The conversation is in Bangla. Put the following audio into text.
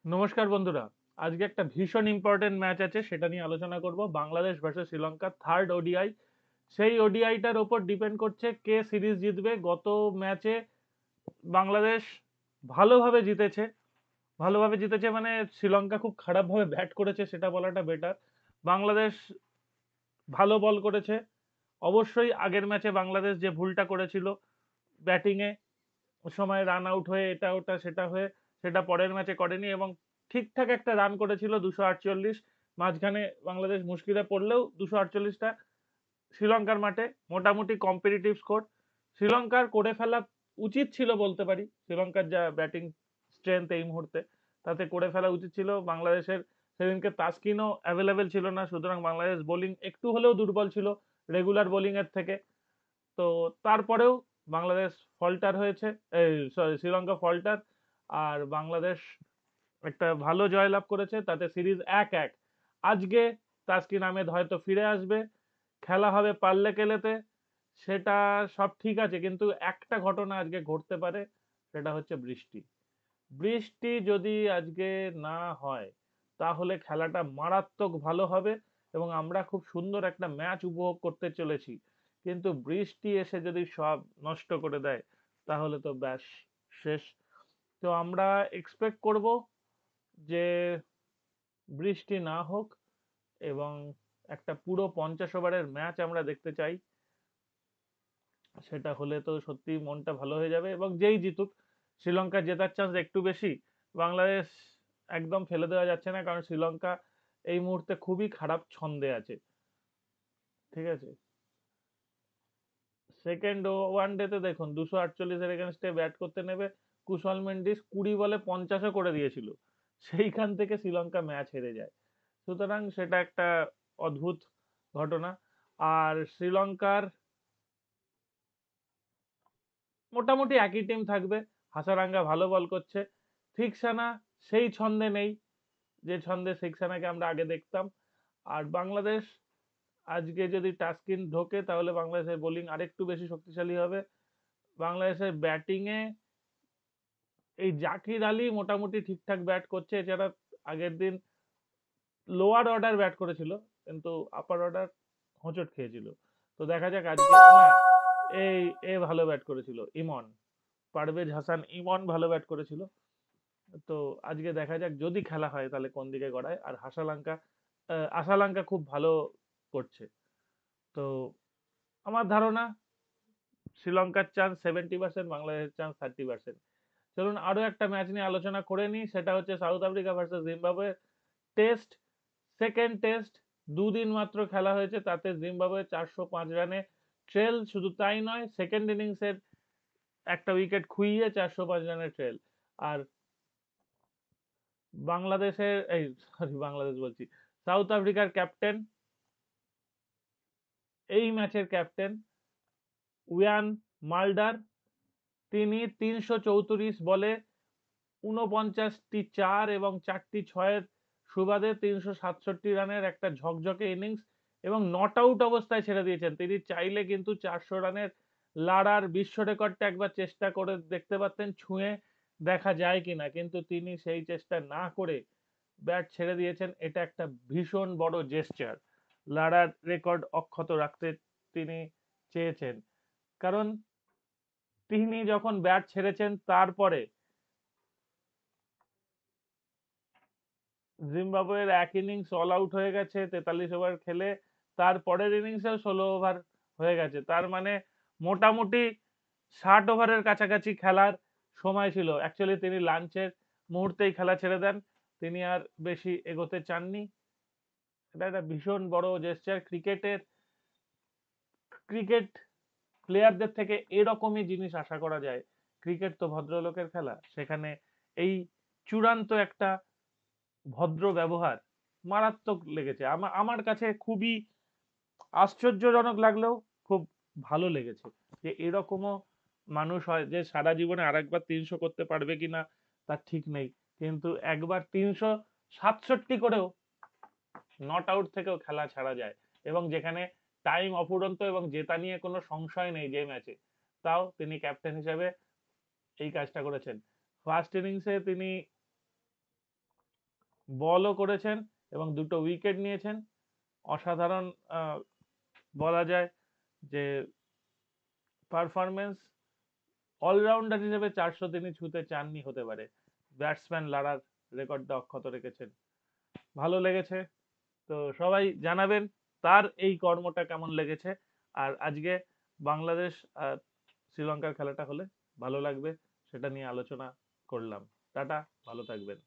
নমস্কার বন্ধুরা। আজকে একটা ভীষণ ইম্পর্টেন্ট ম্যাচ আছে, সেটা নিয়ে আলোচনা করব। Bangladesh versus Sri Lanka, third ODI. সেই ওডিআইটার ওপর ডিপেন্ড করছে কে সিরিজ জিতবে। গত ম্যাচে বাংলাদেশ ভালোভাবে জিতেছে। ভালোভাবে জিতেছে মানে শ্রীলঙ্কা খুব খারাপভাবে ব্যাট করেছে, সেটা বলাটা বেটার। বাংলাদেশ ভালো বল করেছে। অবশ্যই আগের ম্যাচে বাংলাদেশ যে ভুলটা করেছিল ব্যাটিংয়ে সময়, রান আউট হয়ে এটা ওটা সেটা হয়ে, সেটা পরের ম্যাচে করেনি এবং ঠিকঠাক একটা রান করেছিল 248। মাঝখানে বাংলাদেশ মুশকিলে পড়লেও 248টা শ্রীলঙ্কার মাঠে মোটামুটি কম্পিটিটিভ স্কোর। শ্রীলঙ্কার করে ফেলা উচিত ছিল বলতে পারি। শ্রীলঙ্কার যা ব্যাটিং স্ট্রেংথ এই মুহূর্তে, তাতে করে ফেলা উচিত ছিল। বাংলাদেশের সেদিনকে তাসকিনও অ্যাভেলেবেল ছিল না, সুতরাং বাংলাদেশ বোলিং একটু হলেও দুর্বল ছিল রেগুলার বোলিং এর থেকে। তো তারপরেও বাংলাদেশ ফল্টার হয়েছে, এই সরি শ্রীলঙ্কা ফল্টার। আর বাংলাদেশ একটা ভালো জয়লাভ করেছে, তাতে সিরিজ 1-1। আজকে তাসকিন আহমেদ হয়তো ফিরে আসবে, খেলা হবে পাল্লে কেলেতে, সেটা সব ঠিক আছে, কিন্তু একটা ঘটনা আজকে ঘটতে পারে, সেটা হচ্ছে বৃষ্টি। বৃষ্টি যদি আজকে না হয় তাহলে খেলাটা মারাত্মক ভালো হবে এবং আমরা খুব সুন্দর একটা ম্যাচ উপভোগ করতে চলেছি। কিন্তু বৃষ্টি এসে যদি সব নষ্ট করে দেয় তাহলে তো ব্যাস শেষ। তো আমরা এক্সপেক্ট করব যে বৃষ্টি না হোক এবং একটা পুরো 50 ওভারের ম্যাচ আমরা দেখতে চাই। সেটা হলে তো সত্যি মনটা ভালো হয়ে যাবে এবং যেই জিতুক, শ্রীলঙ্কা জেতার চান্স একটু বেশি। বাংলাদেশ একদম ফেলে দেওয়া যাচ্ছে না, কারণ শ্রীলঙ্কা এই মুহূর্তে খুবই খারাপ ছন্দে আছে। ঠিক আছে, সেকেন্ড ওয়ান ডে তে দেখুন 248-এর এগেনস্টে ব্যাট করতে নেবে কুশল মেন্ডিস 20 বলে 50ও করে দিয়েছিল। সেইখান থেকে শ্রীলঙ্কা ম্যাচ হেরে যায়। সুতরাং সেটা একটা অদ্ভুত ঘটনা। আর শ্রীলঙ্কার মোটামুটি একই টিম থাকবে। হাসারাঙ্গা ভালো বল করছে, থিকসানা সেই ছন্দে নেই যে ছন্দে থিকসানাকে আমরা আগে দেখতাম। আর বাংলাদেশ আজকে যদি টাস্কিন ঢোকে তাহলে বাংলাদেশের বোলিং আরেকটু বেশি শক্তিশালী হবে। বাংলাদেশের ব্যাটিংয়ে এই জাকির আলী মোটামুটি ঠিকঠাক ব্যাট করছে। এছাড়া আগের দিন লোয়ার অর্ডার ব্যাট করেছিল, কিন্তু আপার অর্ডার হোঁচট খেয়েছিল। তো দেখা যাক আজকে। না, এই এ ভালো ব্যাট করেছিল, ইমন পারভেজ হাসান ইমন ভালো ব্যাট করেছিল। তো আজকে দেখা যাক যদি খেলা হয় তাহলে কোন দিকে গড়ায়। আর আশালঙ্কা খুব ভালো করছে। তো আমার ধারণা শ্রীলঙ্কার চান্স 70%, বাংলাদেশের চান্স 30%। চলুন আরো একটা ম্যাচ নিয়ে আলোচনা করে নিই, সেটা হচ্ছে south Africa versus Zimbabwe test. Second test, দুদিন মাত্র খেলা হয়েছে, তাতে জিম্বাবুয়ে 405 রানে ট্রেল। শুধু তাই নয়, সেকেন্ড ইনিংসের একটা উইকেট খুইয়ে 405 রানের ট্রেল। আর বাংলাদেশের এই সরি বাংলাদেশ বলছি, সাউথ আফ্রিকার ক্যাপ্টেন, এই ম্যাচের ক্যাপ্টেন উয়ান মাল্ডার, তিনি 334 বলে 49টি চার এবং 4টি ছয়ের সুবাদে 367 রানের একটা ঝকঝকে ইনিংস এবং নট আউট অবস্থায় ছেড়ে দিয়েছেন। তিনি চাইলে কিন্তু 400 রানের লাড়ার বিশ্ব রেকর্ডটা একবার চেষ্টা করে দেখতে পারতেন, ছুঁয়ে দেখা যায় কিনা, কিন্তু তিনি সেই চেষ্টা না করে ব্যাট ছেড়ে দিয়েছেন। এটা একটা ভীষণ বড় জেস্চার। লারার রেকর্ড অক্ষত রাখতে তিনি চেয়েছেন, কারণ তিনি যখন ব্যাট ছেড়েছেন তারপরে জিম্বাবুয়ের এক ইনিংস অল আউট হয়ে গেছে 43 ওভার খেলে, তারপরের ইনিংসেও 16 ওভার হয়ে গেছে। তার মানে মোটামুটি 60 ওভারের কাছাকাছি খেলার সময় ছিল। অ্যাকচুয়ালি তিনি লাঞ্চের মুহূর্তেই খেলা ছেড়ে দেন, তিনি আর বেশি এগোতে চাননি। এটা একটা ভীষণ বড় জেস্চার। ক্রিকেট প্লেয়ারদের থেকে এরকমই জিনিস আশা করা যায়। ক্রিকেট তো ভদ্রলোকের খেলা, সেখানে এই চূড়ান্ত একটা ভদ্র ব্যবহার মারাত্মক লেগেছে। আমার কাছে খুবই আশ্চর্যজনক লাগলেও খুব ভালো লেগেছে যে এরকমও মানুষ হয় যে সারা জীবনে আরেকবার 300 করতে পারবে কিনা তার ঠিক নেই, কিন্তু একবার 367 করেও নট আউট থেকেও খেলা ছাড়া যায় এবং যেখানে টাইম অফুরন্ত এবং জেতা নিয়ে কোনো সংশয় নেই যে ম্যাচে, তাও তিনি ক্যাপ্টেন হিসেবে এই কাজটা করেছেন। ফার্স্ট ইনিংসে তিনি বলও করেছেন এবং 2টো উইকেট নিয়েছেন। অসাধারণ বলা যায় যে পারফরমেন্স। অলরাউন্ডার হিসেবে 400 তিনি ছুঁতে চাননি, হতে পারে ব্যাটসম্যান লড়ার রেকর্ডটা অক্ষত রেখেছেন। ভালো লেগেছে। তো সবাই জানাবেন তার এই কর্মটা কেমন লেগেছে। আর আজকে বাংলাদেশ আর শ্রীলঙ্কার খেলাটা হলে ভালো লাগবে, সেটা নিয়ে আলোচনা করলাম। টাটা, ভালো থাকবেন।